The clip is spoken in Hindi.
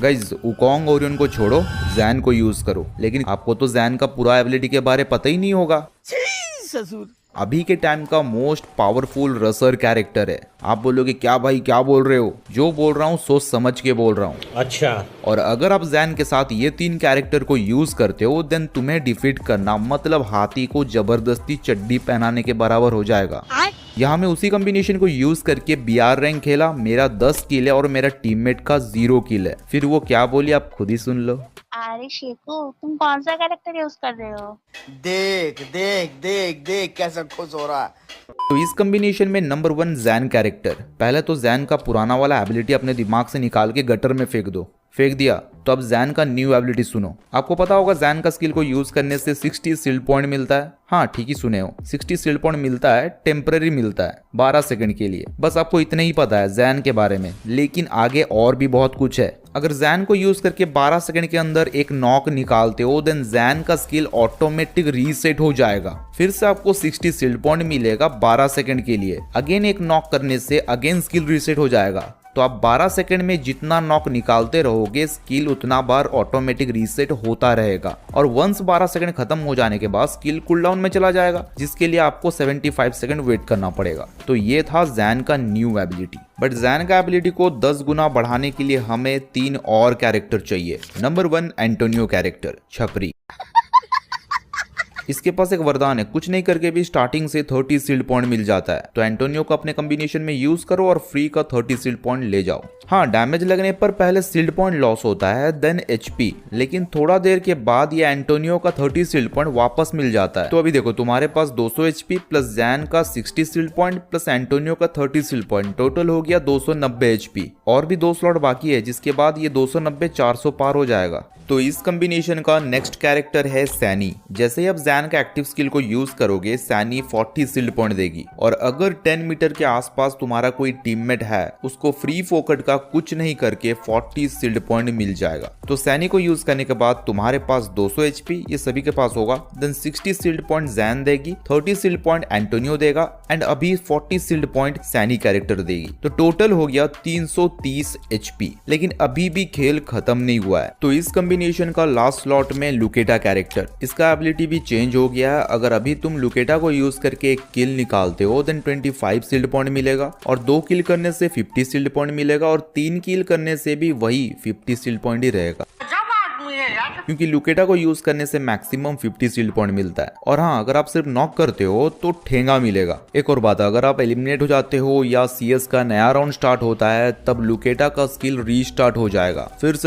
गाइज उकोंग ओरियन को छोड़ो, जैन को यूज करो। लेकिन आपको तो जैन का पूरा एबिलिटी के बारे पता ही नहीं होगा। अभी के टाइम का मोस्ट पावरफुल रसर कैरेक्टर है। आप बोलोगे क्या भाई क्या बोल रहे हो? जो बोल रहा हूँ सोच समझ के बोल रहा हूँ। अच्छा। और अगर आप जैन के साथ ये 3 कैरेक्टर को यूज करते हो देन तुम्हें डिफीट करना मतलब हाथी को जबरदस्ती चड्डी पहनाने के बराबर हो जाएगा। यहाँ मैं उसी कॉम्बिनेशन को यूज करके BR रैंक खेला, मेरा 10 किल है और मेरा टीममेट का 0 किल है। फिर वो क्या बोली आप खुद ही सुन लो। अरे शेखू, तुम कौन सा कैरेक्टर यूज कर रहे हो? देख देख देख देख कैसा खुश हो रहा है। तो इस कॉम्बिनेशन में नंबर 1 जैन कैरेक्टर। पहले तो जैन का पुराना वाला एबिलिटी अपने दिमाग से निकाल के गटर में फेंक दो। फेंक दिया तो अब जैन का न्यू एबिलिटी सुनो। आपको पता होगा जैन का स्किल को यूज करने से 60 शील्ड पॉइंट मिलता है। हाँ ठीक ही सुने हो, 60 शील्ड पॉइंट मिलता है, टेम्पररी मिलता है 12 सेकंड के लिए। बस आपको इतना ही पता है जैन के बारे में, लेकिन आगे और भी बहुत कुछ है। अगर जैन को यूज करके 12 सेकंड के अंदर एक नॉक निकालते हो देन जैन का स्किल ऑटोमेटिक रीसेट हो जाएगा। फिर से आपको 60 शील्ड पॉइंट मिलेगा 12 सेकंड के लिए। अगेन एक नॉक करने से अगेन स्किल रीसेट हो जाएगा। तो आप 12 सेकंड में जितना नॉक निकालते रहोगे स्किल उतना बार ऑटोमेटिक रीसेट होता रहेगा। और वंस 12 सेकंड खत्म हो जाने के बाद स्किल कूलडाउन में चला जाएगा, जिसके लिए आपको 75 सेकंड वेट करना पड़ेगा। तो ये था जैन का न्यू एबिलिटी। बट जैन का एबिलिटी को 10 गुना बढ़ाने के लिए हमें 3 और कैरेक्टर चाहिए। नंबर 1 एंटोनियो कैरेक्टर, छपरी। इसके पास एक वरदान है, कुछ नहीं करके भी स्टार्टिंग से 30 शील्ड पॉइंट मिल जाता है। तो एंटोनियो को अपने कॉम्बिनेशन में यूज करो और फ्री का 30 शील्ड पॉइंट ले जाओ। हाँ डैमेज लगने पर पहले शील्ड पॉइंट लॉस होता है देन HP, लेकिन थोड़ा देर के बाद ये एंटोनियो का 30 शील्ड पॉइंट वापस मिल जाता है। तो अभी देखो तुम्हारे पास 200 HP प्लस जैन का 60 शील्ड पॉइंट प्लस एंटोनियो का 30 शील्ड पॉइंट, टोटल हो गया 290 HP। और भी 2 स्लॉट बाकी है, जिसके बाद ये 290 400 पार हो जाएगा। तो इस कॉम्बिनेशन का नेक्स्ट कैरेक्टर है सैनी। जैसे ही आप जैन का एक्टिव स्किल को यूज करोगे सैनी 40 शील्ड पॉइंट देगी। और अगर 10 मीटर के आसपास तुम्हारा कोई टीममेट है उसको फ्री फोकट का कुछ नहीं करके 40 शील्ड पॉइंट मिल जाएगा। तो सैनी को यूज करने के बाद तुम्हारे पास 200 HP ये सभी के पास होगा। देन 60 शील्ड पॉइंट जैन देगी, 30 शील्ड पॉइंट एंटोनियो देगा एंड अभी 40 शील्ड पॉइंट सैनी कैरेक्टर देगी। तो टोटल हो गया 330 HP। लेकिन अभी भी खेल खत्म नहीं हुआ है। तो इस कॉम्बिनेशन का लास्ट स्लॉट में लुकेटा कैरेक्टर। इसका एबिलिटी भी चेंज हो गया है। अगर अभी तुम लुकेटा को यूज करके एक किल निकालते हो देन 25 शील्ड पॉइंट मिलेगा और 2 किल करने से 50 शील्ड पॉइंट मिलेगा और 3 किल करने से भी वही 50 शील्ड पॉइंट ही रहेगा, क्योंकि लुकेटा को यूज करने से मैक्सिमम 50 शील्ड पॉइंट मिलता है। और हाँ अगर आप सिर्फ नॉक करते हो तो ठेंगा मिलेगा। एक और बात, अगर आप एलिमिनेट हो जाते हो या CS का नया राउंड स्टार्ट होता है तब लुकेटा का स्किल रीस्टार्ट हो जाएगा। फिर से